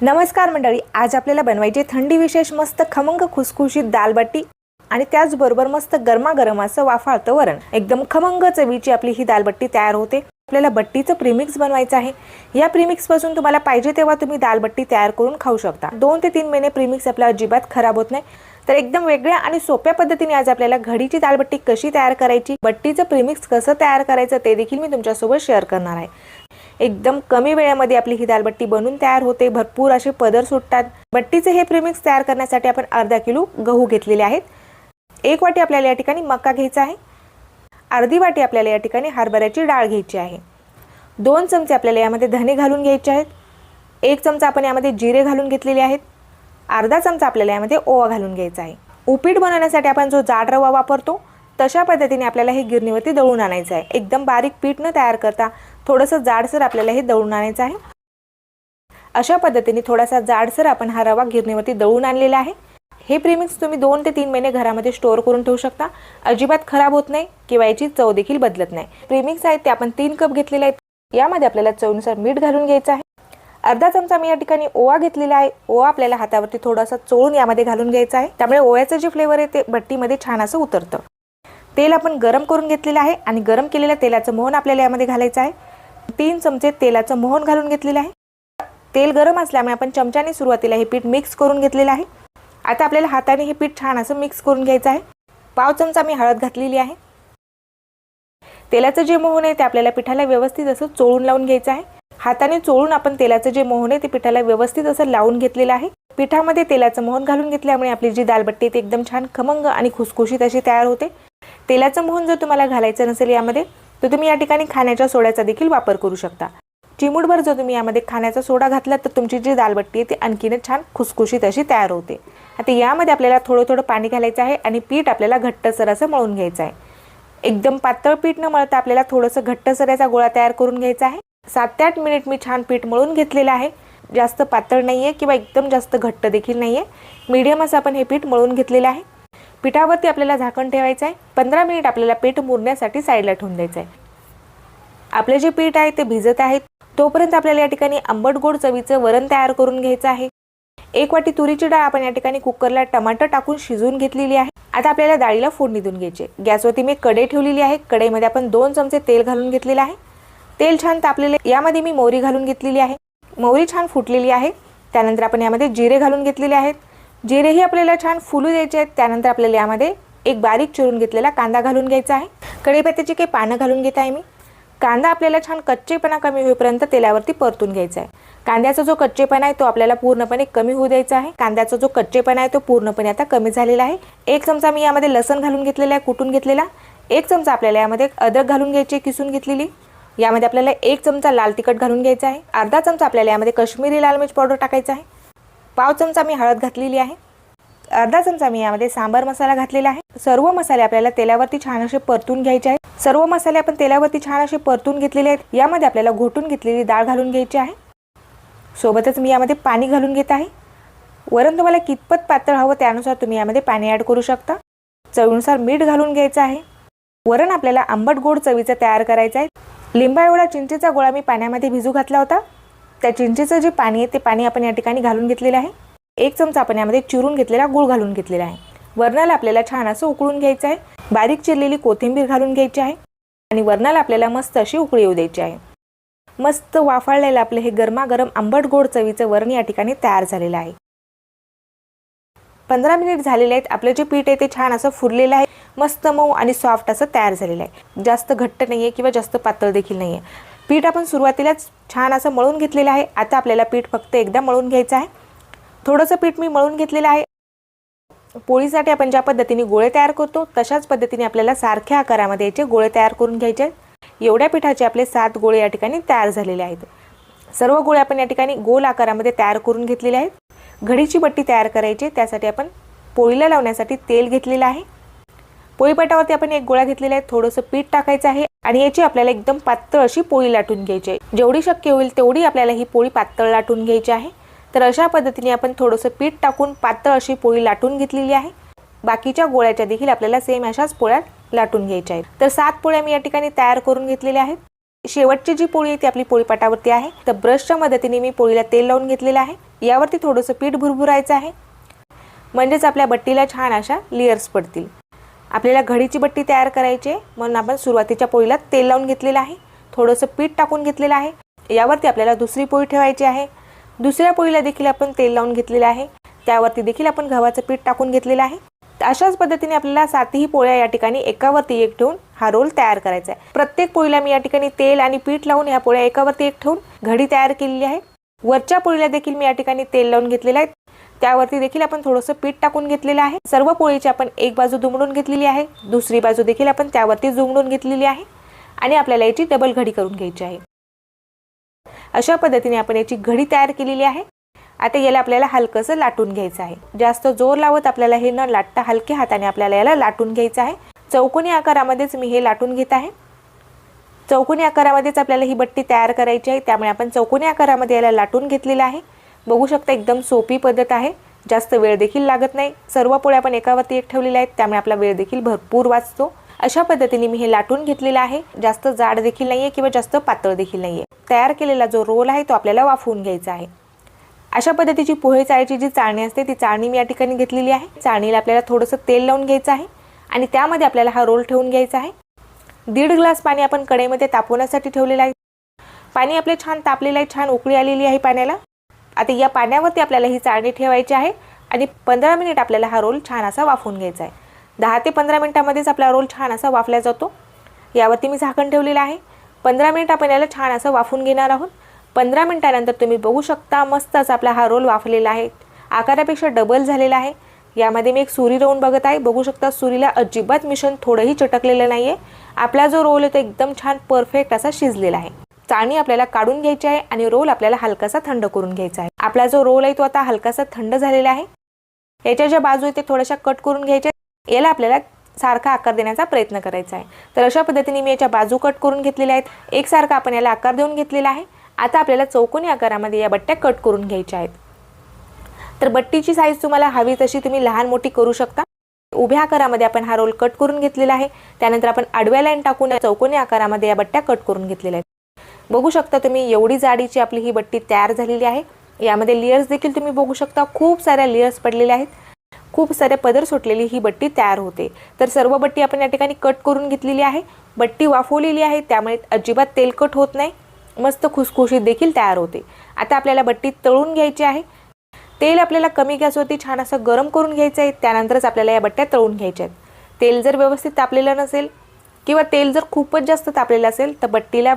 नमस्कार मंडळी, आज आपल्याला बनवायची थंडी विशेष मस्त खमंग खुसखुशीत दालबाटी आणि त्याचबरोबर मस्त गरमागरम असं वाफाळतं वरण। एकदम खमंग चवीची आपली ही दालबाटी तयार होते। आपल्याला बट्टीचं प्रीमिक्स बनवायचं आहे। या प्रीमिक्स पासून तुम्हाला पाहिजे तेव्हा तुम्ही दालबाटी तयार करून खाऊ शकता। 2 ते 3 महिने प्रीमिक्स आपला अजिबात खराब होत नाही। तर एकदम वेगळ्या आणि सोप्या पद्धतीने आज आपल्याला घडीची दालबाटी कशी तयार करायची, बट्टीचं प्रीमिक्स कसं तयार करायचं ते देखील मी तुमच्यासोबत शेअर करणार आहे। एकदम कमी वेळेमध्ये आपली ही दालबाटी बनून तयार होते। भरपूर असे पदर सुटतात। बट्टीचे हे प्रीमिक्स तयार करण्यासाठी आपण अर्धा किलो गहू घेतलेले आहेत। 1 वाटी आपल्याला या ठिकाणी मका घ्यायचा आहे। अर्धी वाटी आपल्याला या ठिकाणी हरभऱ्याची डाळ घ्यायची आहे। 2 चमचे आपल्याला यामध्ये धने घालून घ्यायचे आहेत। 1 चमचा आपण यामध्ये जिरे घालून घेतलेले आहेत। अर्धा चमचा आपल्याला यामध्ये ओवा घालून घ्यायचा आहे। उपीट बनवण्यासाठी आपण जो जाड रवा वापरतो तशा पद्धतीने आपल्याला हे गिरणीवरती दळून आणायचं आहे। एकदम बारीक पीठ न तयार करता थोडंसं जाडसर आपल्याला हे दळून आणायचं आहे। अशा पद्धतीने थोडासा जाडसर आपण हा रवा गिरणीवरती दळून आणलेला आहे। हे प्रीमिक्स तुम्ही 2 ते 3 महिने घरामध्ये स्टोअर करून ठेवू शकता। अजिबात खराब होत नाही किंवा याची चव देखील बदलत नाही। प्रीमिक्स आहे ते आपण 3 कप घेतलेले आहेत। यामध्ये आपल्याला चवीनुसार मीठ घालून घ्यायचं आहे। अर्धा चमचा मी या ठिकाणी ओवा घेतलेला आहे। ओवा आपल्याला हातावरती थोडासा चोळून यामध्ये घालून घ्यायचा आहे। त्यामुळे ओव्याचं जे फ्लेवर आहे ते बट्टीमध्ये छान असं उतरतं। तेल आपण गरम करून घेतलेलं आहे आणि गरम केलेल्या तेलाचं मोहन आपल्याला यामध्ये घालायचं आहे। 3 चमचे तेलाचं मोहन घालून घेतलेलं आहे। तेल गरम असल्यामुळे आपण चमच्याने सुरुवातीला हे पीठ मिक्स करून घेतलेलं आहे। आता आपल्याला हाताने हे पीठ छान असं मिक्स करून घ्यायचं आहे। पाव चमचा मी हळद घातलेली आहे। तेलाचं जे मोहन आहे ते आपल्याला पिठाला व्यवस्थित असं चोळून लावून घ्यायचं आहे। हाताने चोळून आपण तेलाचं जे मोहन आहे ते पिठाला व्यवस्थित असं लावून घेतलेलं आहे। पिठामध्ये तेलाचं मोहन घालून घेतल्यामुळे आपली जी दालबाटी ती एकदम छान खमंग आणि खुसखुशीत अशी तयार होते। तेलाचं मोहन जर तुम्हाला घालायचं नसेल यामध्ये तर तुम्ही या ठिकाणी खाण्याच्या सोड्याचा देखील वापर करू शकता। चिमूटभर जर तुम्ही यामध्ये खाण्याचा सोडा घातला तर तुमची जी दालबाटी आहे ती आणखीनच छान खुसखुशीत अशी तयार होते। आता यामध्ये आपल्याला थोडं पाणी घालायचं आहे आणि पीठ आपल्याला घट्टसर असं मळून घ्यायचं आहे। एकदम पातळ पीठ न मळता आपल्याला थोडंसं घट्टसर याचा गोळा तयार करून घ्यायचा आहे। 7 ते 8 मिनिट मी छान पीठ मळून घेतलेलं आहे। जास्त पातळ नाहीये किंवा एकदम जास्त घट्ट देखील नाहीये, मीडियम असं आपण हे पीठ मळून घेतलेलं आहे। पिठावरती आपल्याला झाकण ठेवायचं आहे। 15 मिनिट आपल्याला पीठ मुरण्यासाठी साईडला ठेवून द्यायचं आहे। आपले जे पीठ आहे ते भिजत आहे तोपर्यंत आपल्याला या ठिकाणी आंबट गोड चवीचं वरण तयार करून घ्यायचं आहे। 1 वाटी तुरीची डाळ आपण या ठिकाणी कुकरला टमाटर टाकून शिजवून घेतलेली आहे। आता आपल्याला डाळीला फोडणी देऊन घ्यायची। गॅसवरती मी कढई ठेवलेली आहे। कढईमध्ये आपण 2 चमचे तेल घालून घेतलेलं आहे। तेल छान तापलेले यामध्ये मी मोहरी घालून घेतलेली आहे। मोहरी छान फुटलेली आहे। त्यानंतर आपण यामध्ये जिरे घालून घेतलेले आहेत। जिरेही आपल्याला छान फुलू द्यायचे आहेत। त्यानंतर आपल्याला यामध्ये एक बारीक चिरून घेतलेला कांदा घालून घ्यायचा आहे। कढीपत्त्याची काही पानं घालून घेत आहे मी। कांदा आपल्याला छान कच्चेपणा कमी होईपर्यंत तेलावरती परतून घ्यायचा आहे। कांद्याचा जो कच्चेपणा आहे तो आपल्याला पूर्णपणे कमी होऊ द्यायचा आहे। कांद्याचा जो कच्चेपणा आहे तो पूर्णपणे आता कमी झालेला आहे। 1 चमचा मी यामध्ये लसण घालून घेतलेला आहे, कुटून घेतलेला। 1 चमचा आपल्याला यामध्ये अद्रक घालून घ्यायची, किसून घेतलेली। यामध्ये आपल्याला 1 चमचा लाल तिखट घालून घ्यायचा आहे। अर्धा चमचा आपल्याला यामध्ये काश्मीरी लाल मिर्च पावडर टाकायचा आहे। पाव चमचा मी हळद घातलेली आहे। अर्धा चमचा मी यामध्ये सांबार मसाला घातलेला आहे। सर्व मसाले आपल्याला तेलावरती छान असे परतून घ्यायचे आहेत। सर्व मसाले आपण तेलावरती छान असे परतून घेतलेले आहेत। यामध्ये आपल्याला घोटून घेतलेली डाळ घालून घ्यायची आहे। सोबतच मी यामध्ये पाणी घालून घेत आहे। वरण तुम्हाला कितपत पातळ हवं त्यानुसार तुम्ही यामध्ये पाणी ॲड करू शकता। चवीनुसार मीठ घालून घ्यायचं आहे। वरण आपल्याला आंबट गोड चवीचं तयार करायचं आहे। लिंबा एवढा चिंचेचा गोळा मी पाण्यामध्ये भिजू घातला होता। त्या चिंचेचं जे पाणी आहे ते पाणी आपण या ठिकाणी घालून घेतलेलं आहे। 1 चमचा आपण यामध्ये चिरून घेतलेला गूळ घालून घेतलेला आहे। वरणाला आपल्याला छान असं उकळून घ्यायचं आहे। बारीक चिरलेली कोथिंबीर घालून घ्यायची आहे आणि वरणाला आपल्याला मस्त अशी उकळी येऊ द्यायची आहे। मस्त वाफाळलेलं आपले हे गरमागरम आंबट गोड चवीचं वरण या ठिकाणी तयार झालेलं आहे। 15 मिनिट झालेले आहेत। आपलं जे पीठ आहे ते छान असं फुललेलं आहे। मस्त मऊ आणि सॉफ्ट असं तयार झालेलं आहे। जास्त घट्ट नाहीये किंवा जास्त पातळ देखील नाहीये। पीठ आपण सुरुवातीलाच छान असं मळून घेतलेलं आहे। आता आपल्याला पीठ फक्त एकदा मळून घ्यायचं आहे। थोडंसं पीठ मी मळून घेतलेलं आहे। पोळीसाठी आपण ज्या पद्धतीने गोळे तयार करतो तशाच पद्धतीने आपल्याला सारख्या आकारामध्ये याचे गोळे तयार करून घ्यायचे आहेत। एवढ्या पिठाचे आपले 7 गोळे या ठिकाणी तयार झालेले आहेत। सर्व गोळे आपण या ठिकाणी गोल आकारामध्ये तयार करून घेतलेले आहेत। घडीची बट्टी तयार करायची त्यासाठी आपण पोळीला लावण्यासाठी तेल घेतलेलं आहे। पोळीपाटावरती आपण एक गोळा घेतलेला आहे। थोडंसं पीठ टाकायचं आहे आणि याची आपल्याला एकदम पातळ अशी पोळी लाटून घ्यायची आहे। जेवढी शक्य होईल तेवढी आपल्याला ही पोळी पातळ लाटून घ्यायची आहे। तर अशा पद्धतीने आपण थोडंसं पीठ टाकून पातळ अशी पोळी लाटून घेतलेली आहे। बाकीच्या गोळ्याच्या देखील आपल्याला सेम अशाच पोळ्या लाटून घ्यायच्या आहेत। तर 7 पोळ्या मी या ठिकाणी तयार करून घेतलेल्या आहेत। शेवटची जी पोळी आहे ती आपली पोळीपाटावरती आहे. तर ब्रशच्या मदतीने मी पोळीला तेल लावून घेतलेलं आहे. यावरती थोडंसं पीठ भुरभुरायचं आहे, म्हणजेच आपल्या बट्टीला छान अशा लेयर्स पडतील. आपल्याला घडीची बट्टी तयार करायची आहे, म्हणून आपण सुरुवातीच्या पोळीला तेल लावून घेतलेलं आहे, थोडंसं पीठ टाकून घेतलेलं आहे. यावरती आपल्याला दुसरी पोळी ठेवायची आहे. दुसऱ्या पोळीला देखील आपण तेल लावून घेतलेलं आहे, त्यावरती देखील आपण गव्हाचं पीठ टाकून घेतलेलं आहे. अशाच पद्धतीने आपल्याला 7ही पोळ्या या ठिकाणी एकावरती एक ठेवून हा रोल तयार करायचा आहे. प्रत्येक पोळीला मी या ठिकाणी तेल आणि पीठ लावून या पोळ्या एकावरती एक ठेवून घडी तयार केलेली आहे. वरच्या पोळीला देखील मी या ठिकाणी तेल लावून घेतलेलं आहे, त्यावरती देखील आपण थोडंसं पीठ टाकून घेतलेलं आहे. सर्व पोळीची आपण एक बाजू दुमडून घेतलेली आहे, दुसरी बाजू देखील आपण त्यावरती दुमडून घेतलेली आहे आणि आपल्याला याची डबल घडी करून घ्यायची आहे. अशा पद्धतीने आपण याची घडी तयार केलेली आहे. आता याला आपल्याला हलकंसं लाटून घ्यायचं आहे. जास्त जोर लावत आपल्याला हे न लाटता हलक्या हाताने आपल्याला याला लाटून घ्यायचं आहे. चौकोनी आकारामध्येच मी हे लाटून घेत आहे. चौकोनी आकारामध्येच आपल्याला ही बट्टी तयार करायची आहे, त्यामुळे आपण चौकोनी आकारामध्ये याला लाटून घेतलेलं आहे. बघू शकता एकदम सोपी पद्धत आहे, जास्त वेळ देखील लागत नाही. सर्व पोळ्या आपण एकावरती एक ठेवलेल्या आहेत, त्यामुळे आपला वेळ देखील भरपूर वाचतो. अशा पद्धतीने मी हे लाटून घेतलेलं आहे. जास्त जाड देखील नाहीये किंवा जास्त पातळ देखील नाहीये. तयार केलेला जो रोल आहे तो आपल्याला वाफवून घ्यायचा आहे. अशा पद्धतीची पोहे चाळीची जी चाळणी असते ती चाळणी मी या ठिकाणी घेतलेली आहे. चाळणीला आपल्याला थोडंसं तेल लावून घ्यायचं आहे आणि त्यामध्ये आपल्याला हा रोल ठेवून घ्यायचा आहे. 1.5 ग्लास पाणी आपण कढईमध्ये तापवण्यासाठी ठेवलेलं आहे. पाणी आपले छान तापलेलं आहे, छान उकळी आलेली आहे पाण्याला. आता या पाण्यावरती आपल्याला ही चाळणी ठेवायची आहे आणि 15 मिनिट आपल्याला हा रोल छान असा वाफवून घ्यायचा आहे. 10 ते 15 मिनिटांमध्येच आपला रोल छान असा वाफला जातो. यावरती मी झाकण ठेवलेलं आहे. 15 मिनिट आपण याला छान असं वाफवून घेणार आहोत. 15 मिनिटानंतर तुम्ही बघू शकता मस्त असा आपला हा रोल वाफलेला आहे, आकारापेक्षा डबल झालेला आहे. यामध्ये मी एक सुरी रोवून बघत आहे. बघू शकता सुरीला अजिबात मिश्रण थोडंही चटकलेलं नाहीये. आपला जो रोल आहे तो एकदम छान परफेक्ट असा शिजलेला आहे. चाळणी आपल्याला काढून घ्यायची आहे आणि रोल आपल्याला हलकासा थंड करून घ्यायचा आहे. आपला जो रोल आहे तो आता हलकासा थंड झालेला आहे. याच्या ज्या बाजू आहेत ते थोड्याशा कट करून घ्यायच्या. याला आपल्याला सारखा आकार देण्याचा प्रयत्न करायचा आहे. तर अशा पद्धतीने मी याच्या बाजू कट करून घेतलेल्या आहेत. एकसारखा आपण याला आकार देऊन घेतलेला आहे. आता आपल्याला चौकोनी आकारामध्ये या बट्ट्या कट करून घ्यायच्या आहेत. तर बट्टीची साईज तुम्हाला हवी तशी तुम्ही लहान मोठी करू शकता. उभ्या आकारामध्ये आपण हा रोल कट करून घेतलेला आहे. त्यानंतर आपण आडव्या लाईन टाकून चौकोनी आकारामध्ये या बट्ट्या कट करून घेतलेल्या आहेत. बघू शकता तुम्ही एवढी जाडीची आपली ही बट्टी तयार झालेली आहे. यामध्ये लेयर्स देखील तुम्ही बघू शकता, खूप साऱ्या लेयर्स पडलेल्या आहेत. खूप सारे पदर सुटलेली ही बट्टी तयार होते. तर सर्व बट्टी आपण या ठिकाणी कट करून घेतलेली आहे. बट्टी वाफवलेली आहे, त्यामुळे अजिबात तेलकट होत नाही, मस्त खुसखुशीत देखील तयार होते. आता आपल्याला बट्टी तळून घ्यायची आहे. तेल आपल्याला कमी गॅसवरती छान असं गरम करून घ्यायचं आहे. त्यानंतरच आपल्याला या बट्ट्या तळून घ्यायच्या आहेत. तेल जर व्यवस्थित तापलेलं नसेल किंवा तेल जर खूपच जास्त तापलेलं असेल तर बट्टीला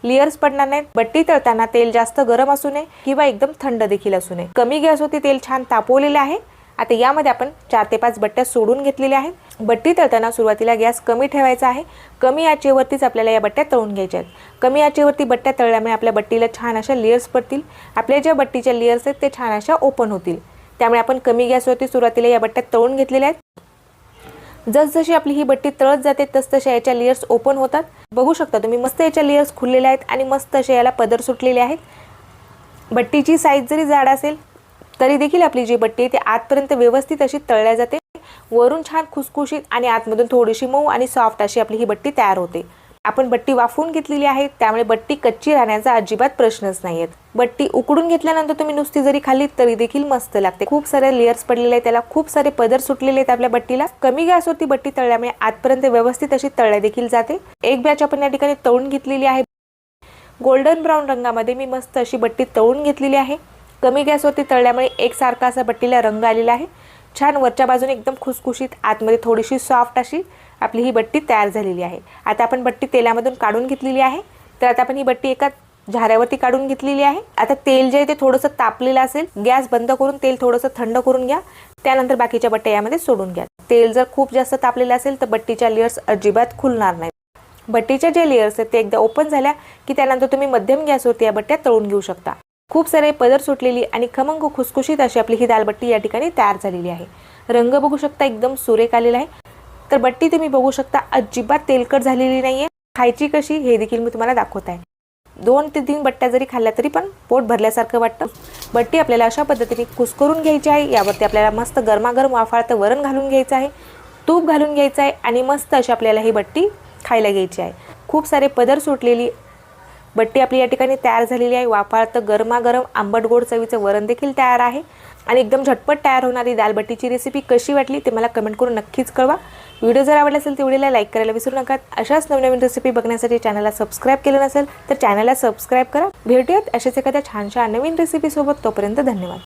लेयर्स पडणार नाहीत. बट्टी तळताना तेल जास्त गरम असू नये किंवा एकदम थंड देखील असू नये. कमी गॅसवरती तेल छान तापवलेलं आहे. आता यामध्ये आपण 4 ते 5 बट्ट्या सोडून घेतलेल्या आहेत. बट्टी तळताना सुरुवातीला गॅस कमी ठेवायचा आहे. कमी आचेवरतीच आपल्याला या बट्ट्या तळून घ्यायच्या आहेत. कमी आचेवरती बट्ट्या तळल्यामुळे आपल्या बट्टीला छान अशा लेयर्स पडतील. आपल्या ज्या बट्टीच्या लेयर्स आहेत ते छान अशा ओपन होतील. त्यामुळे आपण कमी गॅसवरती सुरुवातीला या बट्ट्या तळून घेतलेल्या आहेत. जसजशी आपली ही बट्टी तळत जाते तसतशा याच्या लेयर्स ओपन होतात. बघू शकता तुम्ही मस्त याच्या लेयर्स खुललेल्या आहेत आणि मस्त असे याला पदर सुटलेले आहेत. बट्टीची साईज जरी जाड असेल तरी देखील आपली जी बट्टी आहे ती आतपर्यंत व्यवस्थित अशी तळल्या जाते. वरून छान खुसखुशीत आणि आतमधून थोडीशी मऊ आणि सॉफ्ट अशी आपली ही बट्टी तयार होते. आपण बट्टी वाफवून घेतलेली आहे, त्यामुळे बट्टी कच्ची राहण्याचा अजिबात प्रश्नच नाहीयेत. बट्टी उकडून घेतल्यानंतर तुम्ही नुसती जरी खाल्ली तरी देखील मस्त लागते. खूप सारे लेयर्स पडलेले आहेत, त्याला खूप सारे पदर सुटलेले आहेत आपल्या बट्टीला. कमी गॅसवरती बट्टी तळल्यामुळे आतपर्यंत व्यवस्थित अशी तळल्या देखील जाते. एक बॅच आपण या ठिकाणी तळून घेतलेली आहे. गोल्डन ब्राऊन रंगामध्ये मी मस्त अशी बट्टी तळून घेतलेली आहे. कमी गॅसवरती तळल्यामुळे एकसारखा असा बट्टीला रंग आलेला आहे. छान वरच्या बाजूने एकदम खुसखुशीत, आतमध्ये थोडीशी सॉफ्ट अशी आपली ही बट्टी तयार झालेली आहे. आता आपण बट्टी तेलामधून काढून घेतलेली आहे. तर आता आपण ही बट्टी एका झाऱ्यावरती काढून घेतलेली आहे. आता तेल जे आहे ते थोडंसं तापलेलं असेल, गॅस बंद करून तेल थोडंसं थंड करून घ्या. त्यानंतर बाकीच्या बट्ट्या यामध्ये सोडून घ्या. तेल जर खूप जास्त तापलेलं असेल तर बट्टीच्या लेयर्स अजिबात खुलणार नाहीत. बट्टीच्या जे लेयर्स आहेत ते एकदा ओपन झाल्या की त्यानंतर तुम्ही मध्यम गॅसवरती या बट्ट्या तळून घेऊ शकता. खूप सारे पदर सुटलेली आणि खमंग खुसखुशीत अशी आपली ही दालबट्टी या ठिकाणी तयार झालेली आहे. रंग बघू शकता एकदम सुरेख आलेला आहे. तर बट्टी तुम्ही बघू शकता अजिबात तेलकट झालेली नाहीये. खायची कशी हे देखील मी तुम्हाला दाखवत आहे. 2 ते 3 बट्ट्या जरी खाल्ल्या तरी पण पोट भरल्यासारखं वाटतं. बट्टी आपल्याला अशा पद्धतीने कुस्करून घ्यायची आहे. यावरती आपल्याला मस्त गरमागरम वाफाळतं वरण घालून घ्यायचं आहे, तूप घालून घ्यायचं आहे आणि मस्त अशी आपल्याला ही बट्टी खायला घ्यायची आहे. खूप सारे पदर सुटलेली बट्टी आपली या ठिकाणी तयार झालेली आहे। वाफाळतं गरमागरम आंबट गोड चवीचं वरण देखील तयार आहे आणि एकदम झटपट तयार होणारी दालबट्टीची रेसिपी कशी वाटली ते मला कमेंट करून नक्कीच कळवा। व्हिडिओ जर आवडला असेल तर व्हिडिओला लाईक करायला विसरू नका। अशाच नवनवीन रेसिपी बघण्यासाठी चॅनलला सबस्क्राईब केलं नसेल तर चॅनलला सबस्क्राईब करा। भेटूयात अशाच एखाद्या छानशा नवीन रेसिपी सोबत। तोपर्यंत धन्यवाद।